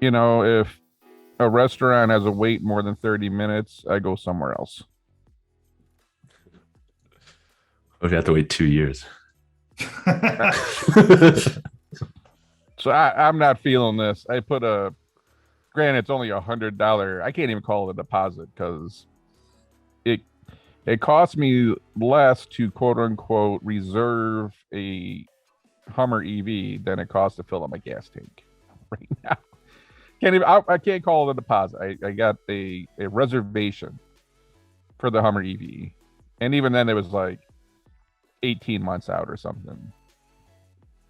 If a restaurant has a wait more than 30 minutes, I go somewhere else. Or if you have to wait 2 years. So I'm not feeling this. Granted, it's only $100. I can't even call it a deposit because it it costs me less to quote unquote reserve a Hummer EV than it costs to fill up my gas tank right now. I can't call it a deposit. I got a reservation for the Hummer EV, and even then it was like 18 months out or something.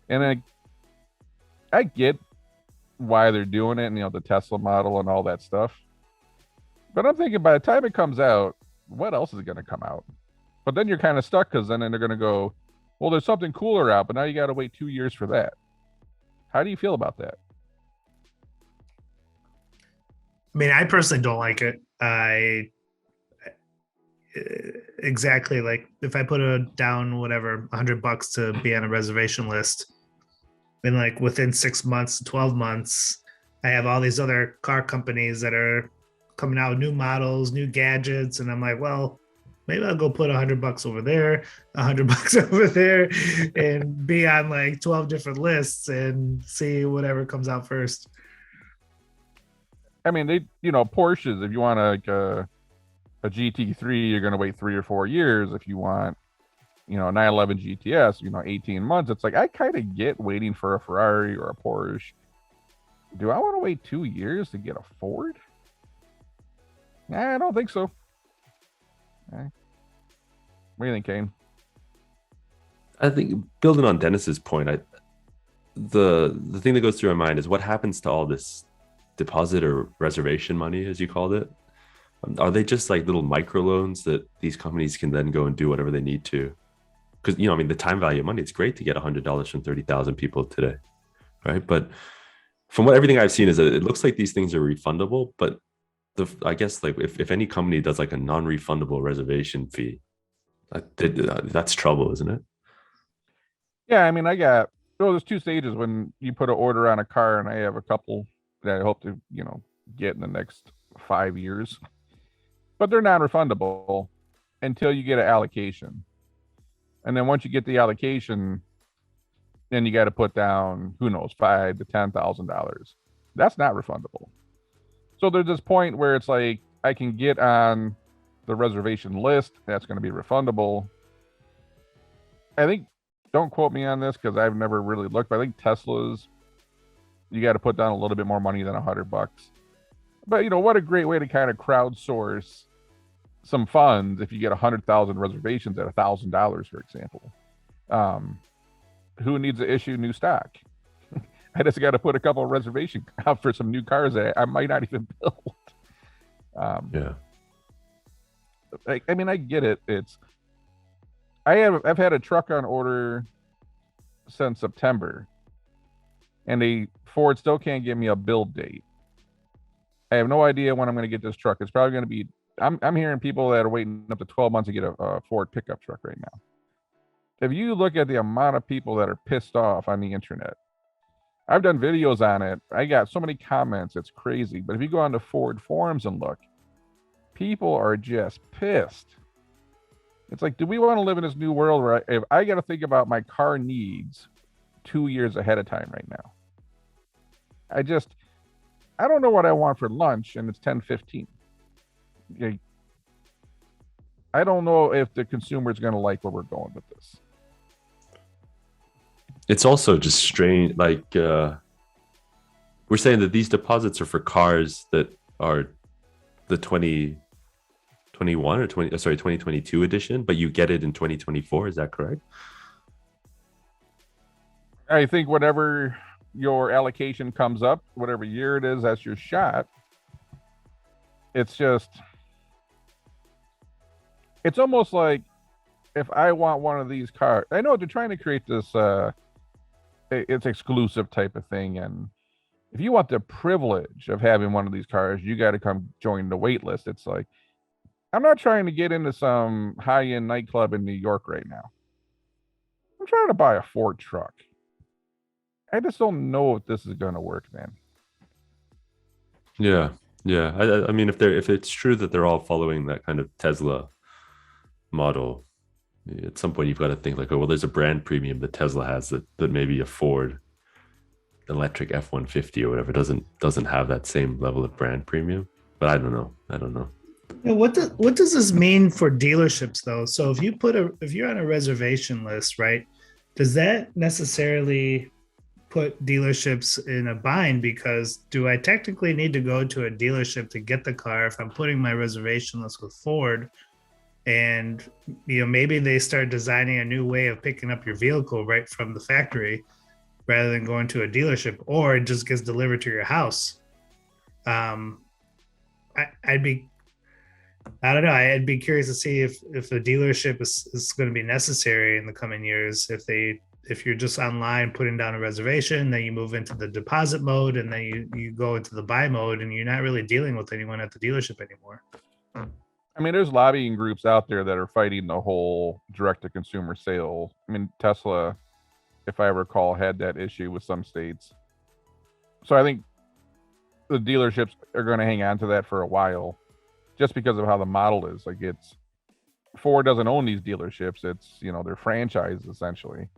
And I get why they're doing it, and the Tesla model and all that stuff. But I'm thinking by the time it comes out, what else is going to come out? But then you're kind of stuck because then they're going to go, well, there's something cooler out, but now you got to wait 2 years for that. How do you feel about that? I mean, I personally don't like it. I exactly like if I put a down whatever $100 to be on a reservation list, then like within 6 months, 12 months, I have all these other car companies that are coming out with new models, new gadgets, and I'm like, well, maybe I'll go put $100 over there, $100 over there, and be on like 12 different lists and see whatever comes out first. I mean, Porsches, if you want a GT3, you're going to wait 3 or 4 years. If you want, a 911 GTS, 18 months. It's like, I kind of get waiting for a Ferrari or a Porsche. Do I want to wait 2 years to get a Ford? I don't think so. What do you think, Kane? I think building on Dennis's point, the thing that goes through my mind is what happens to all this deposit or reservation money, as you called it. Are they just like little microloans that these companies can then go and do whatever they need to? Because I mean, the time value of money, it's great to get $100 from 30,000 people today, right? But from what everything I've seen is that it looks like these things are refundable, but I guess like if any company does like a non-refundable reservation fee, that's trouble, isn't it? Yeah, I mean, there's two stages when you put an order on a car, and I have a couple that I hope to, get in the next 5 years. But they're non-refundable until you get an allocation. And then once you get the allocation, then you got to put down, who knows, $5,000 to $10,000. That's not refundable. So there's this point where it's like I can get on the reservation list. That's going to be refundable. I think, don't quote me on this because I've never really looked, but I think Tesla's, you got to put down a little bit more money than $100. But what a great way to kind of crowdsource some funds if you get 100,000 reservations at $1,000, for example. Who needs to issue new stock? I just got to put a couple of reservations out for some new cars that I might not even build. Yeah. I mean, I get it. I've had a truck on order since September, and Ford still can't give me a build date. I have no idea when I'm going to get this truck. It's probably going to be. I'm hearing people that are waiting up to 12 months to get a Ford pickup truck right now. If you look at the amount of people that are pissed off on the internet, I've done videos on it. I got so many comments, it's crazy. But if you go on the Ford forums and look, people are just pissed. It's like, do we want to live in this new world where if I got to think about my car needs 2 years ahead of time right now? I don't know what I want for lunch, and it's 10:15. I don't know if the consumer is going to like where we're going with this. It's also just strange. Like we're saying that these deposits are for cars that are the 2021 or 2022 edition, but you get it in 2024. Is that correct? I think whatever your allocation comes up, whatever year it is, that's your shot. It's almost like if I want one of these cars, I know they're trying to create this it's exclusive type of thing, and if you want the privilege of having one of these cars, you got to come join the wait list. It's like, I'm not trying to get into some high-end nightclub in New York right now. I'm trying to buy a Ford truck. I just don't know if this is going to work, man. Yeah, yeah. I mean, if it's true that they're all following that kind of Tesla model, at some point you've got to think like, oh well, there's a brand premium that Tesla has that maybe a Ford electric F-150 or whatever doesn't have that same level of brand premium. But I don't know. I don't know. Yeah, what does this mean for dealerships though? So if you're on a reservation list, right? Does that necessarily put dealerships in a bind? Because do I technically need to go to a dealership to get the car if I'm putting my reservation list with Ford? And maybe they start designing a new way of picking up your vehicle right from the factory rather than going to a dealership, or it just gets delivered to your house. Um, I'd be I don't know. I'd be curious to see if a dealership is going to be necessary in the coming years. If you're just online putting down a reservation, then you move into the deposit mode, and then you go into the buy mode, and you're not really dealing with anyone at the dealership anymore. I mean, there's lobbying groups out there that are fighting the whole direct-to-consumer sale. I mean, Tesla, if I recall, had that issue with some states. So I think the dealerships are going to hang on to that for a while, just because of how the model is. Like, it's Ford doesn't own these dealerships; it's they're franchised essentially.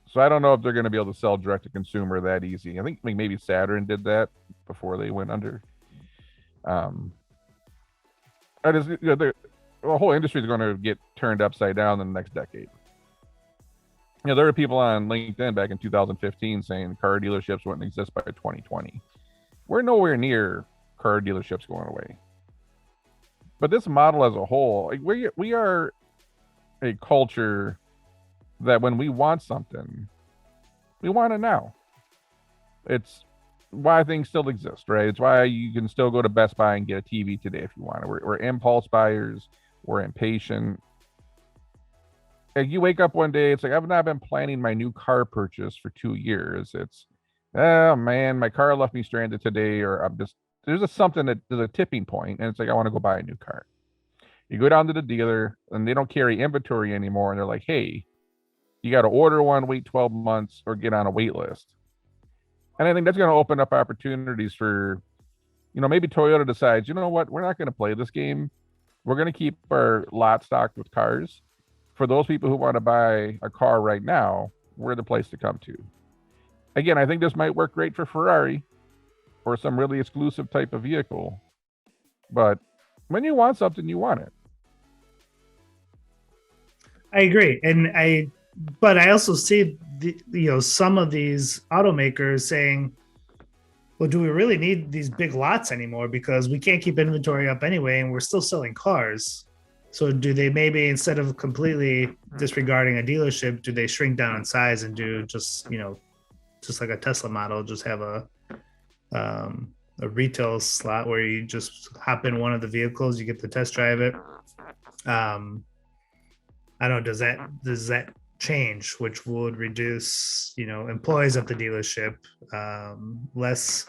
So I don't know if they're going to be able to sell direct-to-consumer that easy. I think maybe Saturn did that before they went under. I just the whole industry is going to get turned upside down in the next decade. There were people on LinkedIn back in 2015 saying car dealerships wouldn't exist by 2020. We're nowhere near car dealerships going away. But this model as a whole, like we are a culture that when we want something, we want it now. It's why things still exist, right? It's why you can still go to Best Buy and get a TV today if you want it. We're impulse buyers. We're impatient. Like you wake up one day, it's like I've not been planning my new car purchase for 2 years. It's, oh man, my car left me stranded today, or there's just something that there's a tipping point, and it's like I want to go buy a new car. You go down to the dealer, and they don't carry inventory anymore, and they're like, hey, you got to order one, wait 12 months, or get on a wait list. And I think that's going to open up opportunities for, maybe Toyota decides, you know what, we're not going to play this game. We're going to keep our lot stocked with cars. For those people who want to buy a car right now, we're the place to come to. Again, I think this might work great for Ferrari or some really exclusive type of vehicle. But when you want something, you want it. I agree, but I also see some of these automakers saying, well, do we really need these big lots anymore? Because we can't keep inventory up anyway, and we're still selling cars. So do they maybe, instead of completely disregarding a dealership, do they shrink down in size and do just like a Tesla model, just have a retail slot where you just hop in one of the vehicles, you get to test drive it. I don't know, does that change, which would reduce employees at the dealership, less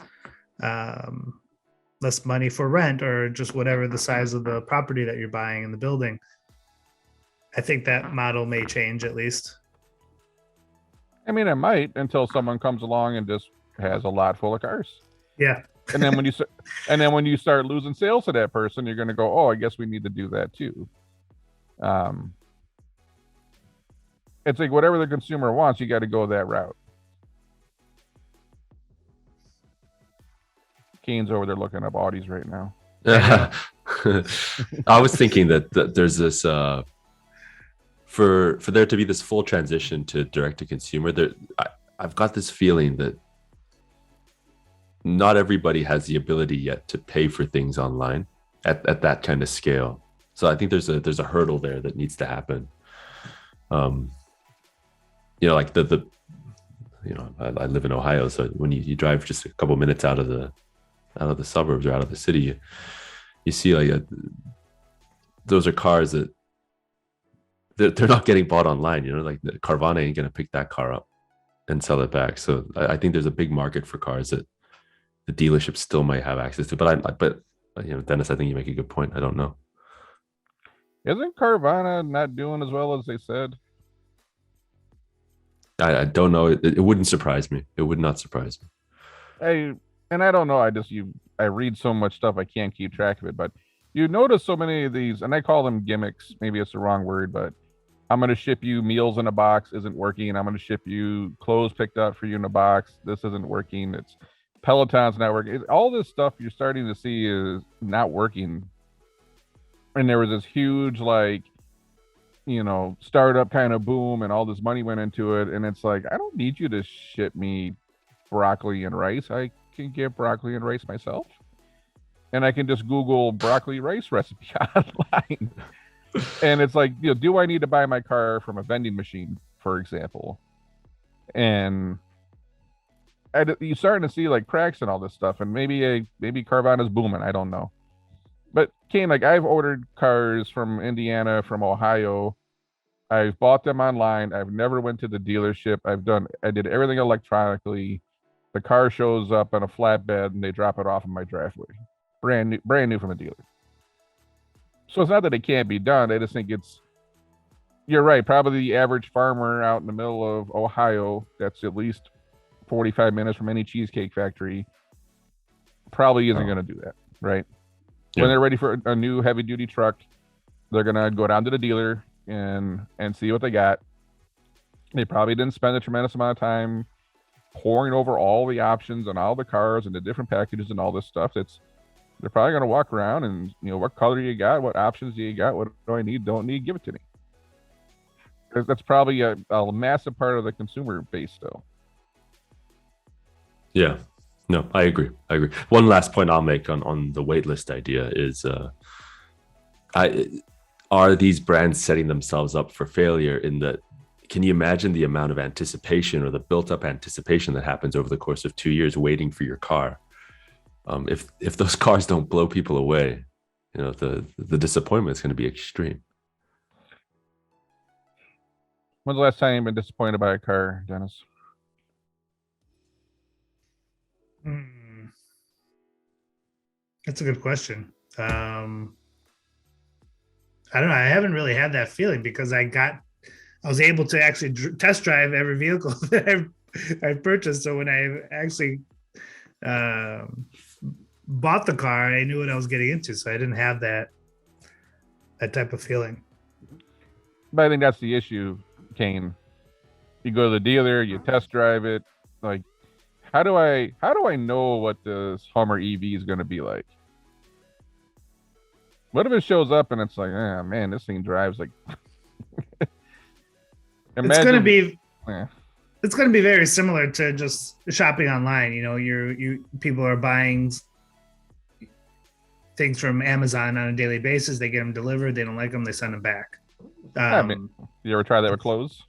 money for rent, or just whatever the size of the property that you're buying in the building. I think that model may change at least. I mean, it might, until someone comes along and just has a lot full of cars. Yeah. And then when you start losing sales to that person, you're going to go, oh, I guess we need to do that too. It's like whatever the consumer wants, you got to go that route. Kane's over there looking up Audis right now. I was thinking that there's this for there to be this full transition to direct to consumer. I've got this feeling that not everybody has the ability yet to pay for things online at that kind of scale. So I think there's a hurdle there that needs to happen. Like I live in Ohio, so when you drive just a couple minutes out of the suburbs or out of the city, you see like those are cars that they're not getting bought online. Like the Carvana ain't gonna pick that car up and sell it back. So I think there's a big market for cars that the dealership still might have access to. But Dennis, I think you make a good point. I don't know. Isn't Carvana not doing as well as they said? I don't know. It wouldn't surprise me. It would not surprise me. and I don't know, I read so much stuff I can't keep track of it, but you notice so many of these, and I call them gimmicks, maybe it's the wrong word, but I'm going to ship you meals in a box isn't working. I'm going to ship you clothes picked up for you in a box. This isn't working. It's Peloton's not working. All this stuff you're starting to see is not working. And there was this huge, like, startup kind of boom and all this money went into it. And it's like, I don't need you to ship me broccoli and rice. I can get broccoli and rice myself. And I can just Google broccoli rice recipe online. And it's like, do I need to buy my car from a vending machine, for example? And you're starting to see like cracks and all this stuff, and maybe Carvana's booming. I don't know, but Kane, like I've ordered cars from Indiana, from Ohio. I've bought them online. I've never went to the dealership. I did everything electronically. The car shows up on a flatbed, and they drop it off in my driveway, brand new from a dealer. So it's not that it can't be done. I just think you're right. Probably the average farmer out in the middle of Ohio, that's at least 45 minutes from any cheesecake factory, probably isn't going to do that, right? Yeah. When they're ready for a new heavy duty truck, they're going to go down to the dealer and see what they got. They probably didn't spend a tremendous amount of time poring over all the options and all the cars and the different packages and all this stuff. They're probably going to walk around and, what color you got, what options do you got, what do I need, don't need, give it to me. That's probably a massive part of the consumer base still. Yeah, no, I agree. One last point I'll make on the waitlist idea is, are these brands setting themselves up for failure in that? Can you imagine the amount of anticipation or the built up anticipation that happens over the course of 2 years waiting for your car? If those cars don't blow people away, the disappointment is going to be extreme. When's the last time you've been disappointed by a car, Dennis? That's a good question. I don't know. I haven't really had that feeling because I was able to actually test drive every vehicle that I've purchased. So when I actually bought the car, I knew what I was getting into. So I didn't have that type of feeling. But I think that's the issue, Kane. You go to the dealer, you test drive it. Like, how do I know what this Hummer EV is going to be like? What if it shows up and it's like, man, this thing drives like. It's going to be. Yeah. It's going to be very similar to just shopping online. People are buying things from Amazon on a daily basis. They get them delivered. They don't like them. They send them back. You ever try that with clothes?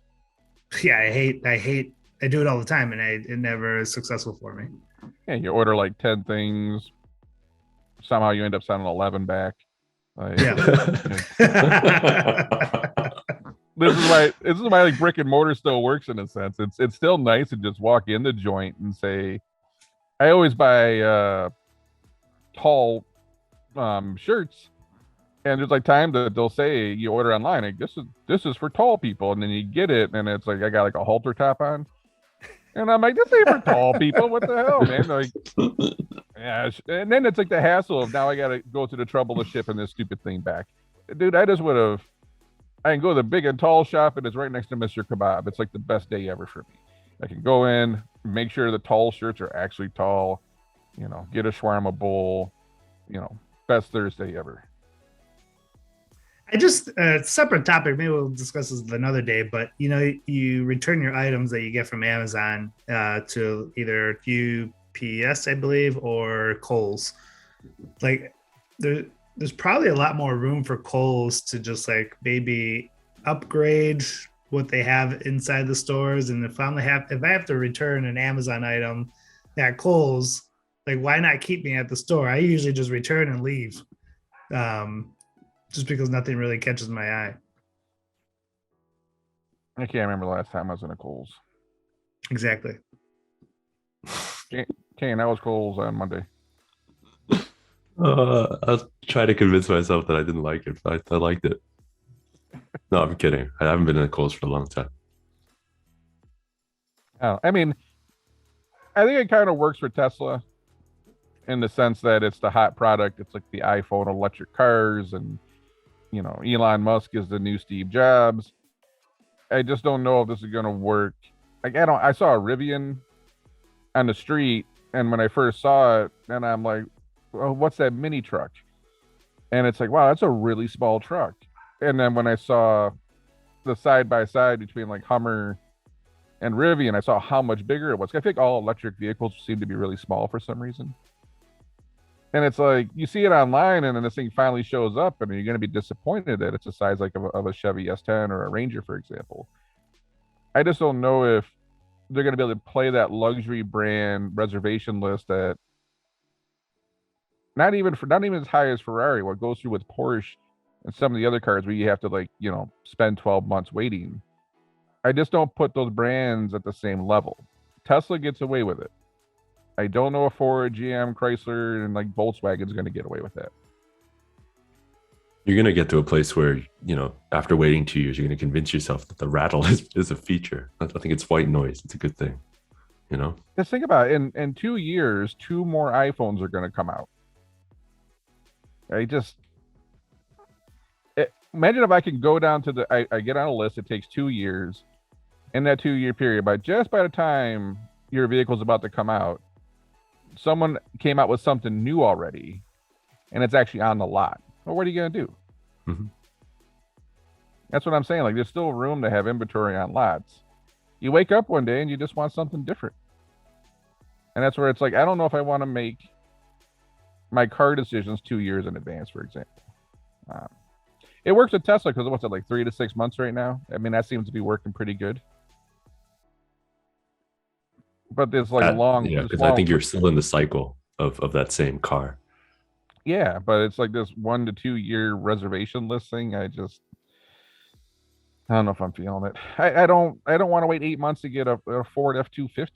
Yeah, I do it all the time, and it never is successful for me. Yeah, you order like 10 things. Somehow you end up sending 11 back. Yeah. This is why like brick and mortar still works in a sense. It's still nice to just walk in the joint and say, I always buy tall shirts, and there's like time that they'll say you order online, like this is for tall people, and then you get it and it's like I got like a halter top on, and I'm like, this ain't for tall people. What the hell, man? Like, yeah. And then it's like the hassle of now I gotta go to the trouble of shipping this stupid thing back. Dude, I can go to the big and tall shop, and it's right next to Mr. Kebab. It's like the best day ever for me. I can go in, make sure the tall shirts are actually tall, get a shawarma bowl, best Thursday ever. I just separate topic. Maybe we'll discuss this another day. But you return your items that you get from Amazon to either UPS, I believe, or Kohl's. Like there's probably a lot more room for Kohl's to just like maybe upgrade what they have inside the stores. And if I have to return an Amazon item at Kohl's, like why not keep me at the store? I usually just return and leave. Just because nothing really catches my eye. I can't remember the last time I was in a Kohl's. Exactly. Kane, I was Kohl's on Monday. I'll try to convince myself that I didn't like it, but I liked it. No, I'm kidding. I haven't been in a Kohl's for a long time. Oh, I mean, I think it kind of works for Tesla. in the sense that it's the hot product. It's like the iPhone electric cars, and Elon Musk is the new Steve Jobs. I just don't know if this is gonna work. Like I saw a Rivian on the street, and when I first saw it, and I'm like, well, what's that mini truck? And it's like, wow, that's a really small truck. And then when I saw the side by side between like Hummer and Rivian, I saw how much bigger it was. I think all electric vehicles seem to be really small for some reason. And it's like you see it online, and then this thing finally shows up, and you're going to be disappointed that it's the size like of a Chevy S10 or a Ranger, for example. I just don't know if they're going to be able to play that luxury brand reservation list that not even as high as Ferrari, what goes through with Porsche and some of the other cars where you have to like spend 12 months waiting. I just don't put those brands at the same level. Tesla gets away with it. I don't know if Ford, GM, Chrysler, and like Volkswagen's going to get away with that. You're going to get to a place where, after waiting 2 years, you're going to convince yourself that the rattle is a feature. I think it's white noise. It's a good thing, Just think about it. In 2 years, 2 more iPhones are going to come out. Imagine if I can go down to I get on a list, it takes 2 years. In that 2-year period, by the time your vehicle's about to come out, someone came out with something new already, and it's actually on the lot. Well, what are you going to do? Mm-hmm. That's what I'm saying. Like, there's still room to have inventory on lots. You wake up one day and you just want something different. And that's where it's like, I don't know if I want to make my car decisions 2 years in advance, for example. It works with Tesla because what's it, like 3 to 6 months right now? I mean, that seems to be working pretty good. But there's like because I think you're still in the cycle of that same car. Yeah, but it's like this 1 to 2 year reservation list thing. I don't know if I'm feeling it. I don't want to wait 8 months to get a Ford F-250.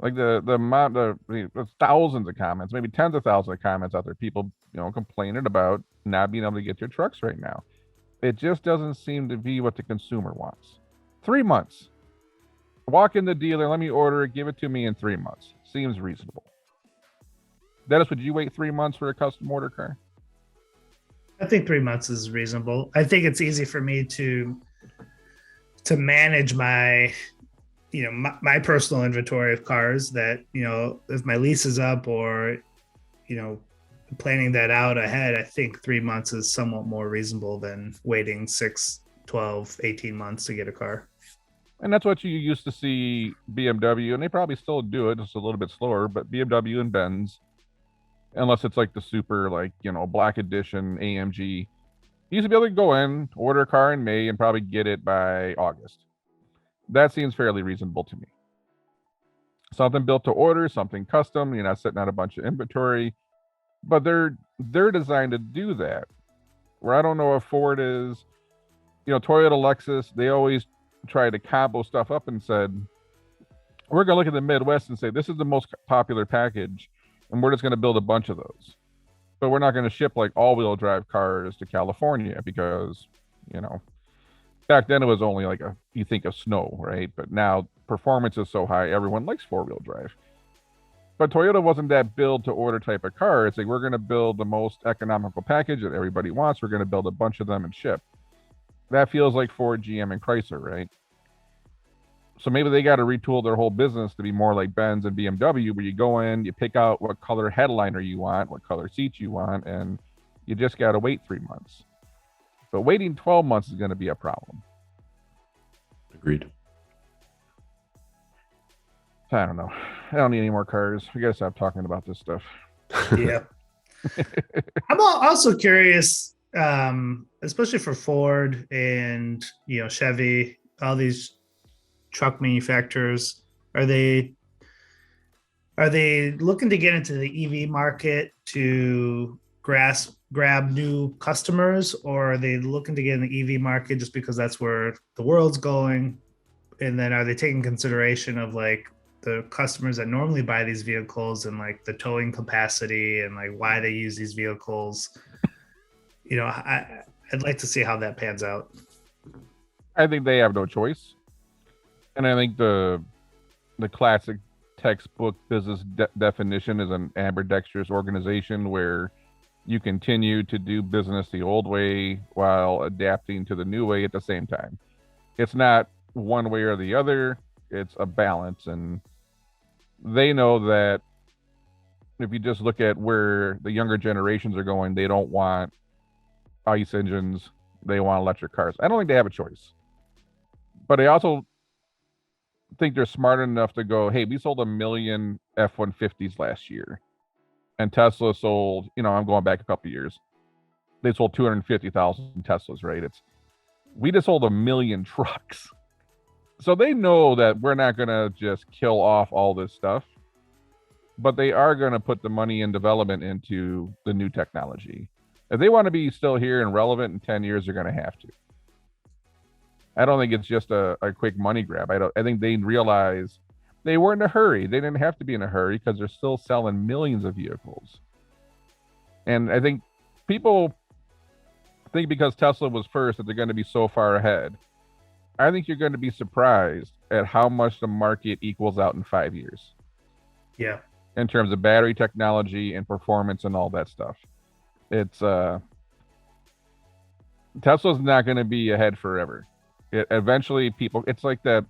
Like there's thousands of comments, maybe tens of thousands of comments out there. People complaining about not being able to get their trucks right now. It just doesn't seem to be what the consumer wants. 3 months. Walk in the dealer, let me order it, give it to me in 3 months. Seems reasonable. Dennis, would you wait 3 months for a custom order car? I think 3 months is reasonable. I think it's easy for me to manage my my personal inventory of cars that, if my lease is up or, planning that out ahead. I think 3 months is somewhat more reasonable than waiting 6, 12, 18 months to get a car. And that's what you used to see BMW, and they probably still do it, just a little bit slower, but BMW and Benz, unless it's like the super, like, Black Edition AMG, you used to be able to go in, order a car in May, and probably get it by August. That seems fairly reasonable to me. Something built to order, something custom, you're not sitting on a bunch of inventory, but they're designed to do that. Where I don't know if Ford is, Toyota, Lexus, they always try to combo stuff up and said, we're going to look at the Midwest and say, this is the most popular package, and we're just going to build a bunch of those. But we're not going to ship like all-wheel drive cars to California because, back then it was only like you think of snow, right? But now performance is so high, everyone likes four-wheel drive. But Toyota wasn't that build to order type of car. It's like, we're going to build the most economical package that everybody wants. We're going to build a bunch of them and ship. That feels like Ford, GM, and Chrysler, right? So maybe they got to retool their whole business to be more like Benz and BMW, where you go in, you pick out what color headliner you want, what color seats you want, and you just got to wait 3 months. But waiting 12 months is going to be a problem. Agreed. I don't know. I don't need any more cars. We got to stop talking about this stuff. Yeah. I'm also curious, especially for Ford and, Chevy, all these truck manufacturers, are they looking to get into the EV market to grab new customers, or are they looking to get in the EV market just because that's where the world's going? And then are they taking consideration of like the customers that normally buy these vehicles and like the towing capacity and like why they use these vehicles? I'd like to see how that pans out. I think they have no choice. And I think the classic textbook business definition is an ambidextrous organization where you continue to do business the old way while adapting to the new way at the same time. It's not one way or the other, it's a balance. And they know that if you just look at where the younger generations are going, they don't want ICE engines, they want electric cars. I don't think they have a choice. But I also think they're smart enough to go, hey, we sold 1 million F-150s last year. And Tesla sold, I'm going back a couple years. They sold 250,000 Teslas, right? We just sold 1 million trucks. So they know that we're not going to just kill off all this stuff, but they are going to put the money and development into the new technology. If they want to be still here and relevant in 10 years, they're going to have to. I don't think it's just a quick money grab. I think they realize they weren't in a hurry. They didn't have to be in a hurry because they're still selling millions of vehicles. And I think people think because Tesla was first that they're going to be so far ahead. I think you're going to be surprised at how much the market equals out in 5 years. Yeah. In terms of battery technology and performance and all that stuff. It's Tesla's not going to be ahead forever. Eventually it's like that.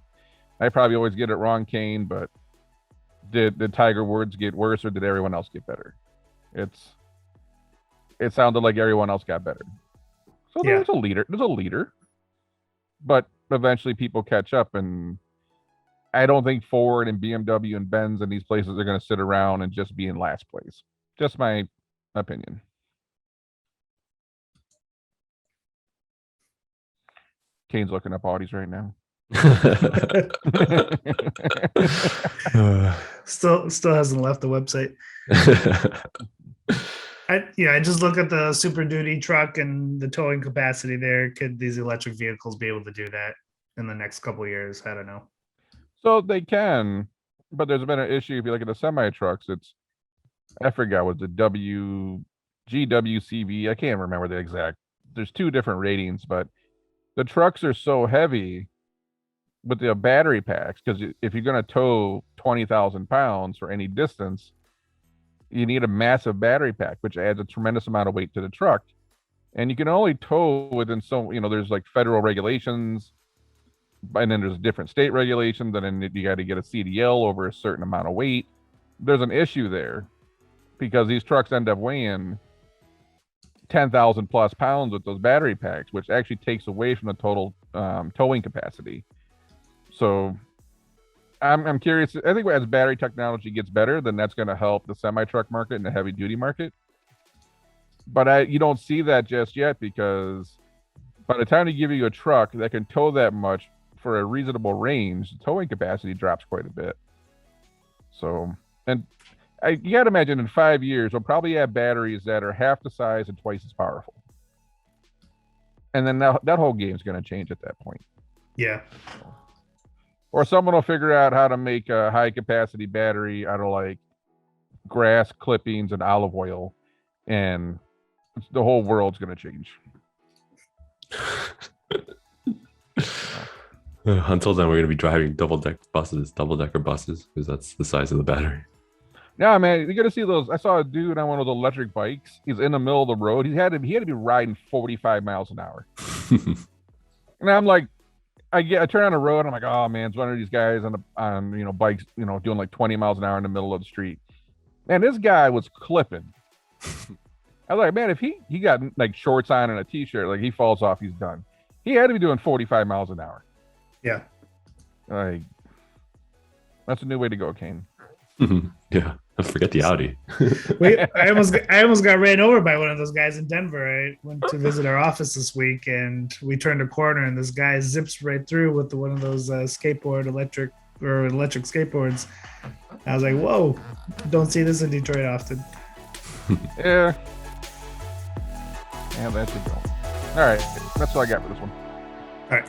I probably always get it wrong, Kane, but did Tiger Woods get worse or did everyone else get better? It sounded like everyone else got better. So there's a leader, but eventually people catch up, and I don't think Ford and BMW and Benz and these places are going to sit around and just be in last place. Just my opinion. Kane's looking up Audis right now. Still hasn't left the website. I just look at the Super Duty truck and the towing capacity there. Could these electric vehicles be able to do that in the next couple of years? I don't know. So they can, but there's been an issue. If you look at the semi trucks, I forgot what the GWCV. I can't remember the exact. There's 2 different ratings, but the trucks are so heavy with the battery packs, because if you're going to tow 20,000 pounds for any distance, you need a massive battery pack, which adds a tremendous amount of weight to the truck. And you can only tow within there's like federal regulations, and then there's different state regulations, and then you got to get a CDL over a certain amount of weight. There's an issue there because these trucks end up weighing 10,000 plus pounds with those battery packs, which actually takes away from the total towing capacity. So I'm curious. I think as battery technology gets better, then that's going to help the semi-truck market and the heavy-duty market. But you don't see that just yet, because by the time they give you a truck that can tow that much for a reasonable range, the towing capacity drops quite a bit. So, and you got to imagine in 5 years, we'll probably have batteries that are half the size and twice as powerful. And then that whole game is going to change at that point. Yeah. Or someone will figure out how to make a high capacity battery out of like grass clippings and olive oil, and the whole world's going to change. Until then, we're going to be driving double-decker buses because that's the size of the battery. Yeah, man, you're going to see those. I saw a dude on one of those electric bikes. He's in the middle of the road. He had to be riding 45 miles an hour. And I'm like, I turn on the road. I'm like, oh man, it's one of these guys on bikes, doing like 20 miles an hour in the middle of the street. Man, this guy was clipping. I was like, man, if he got like shorts on and a t-shirt, like he falls off, he's done. He had to be doing 45 miles an hour. Yeah. Like, that's a new way to go, Kane. Yeah. Forget the Audi. I almost got ran over by one of those guys in Denver. I went to visit our office this week, and we turned a corner, and this guy zips right through with one of those electric skateboards. I was like, whoa, don't see this in Detroit often. Yeah, that should go. All right, that's all I got for this one. All right.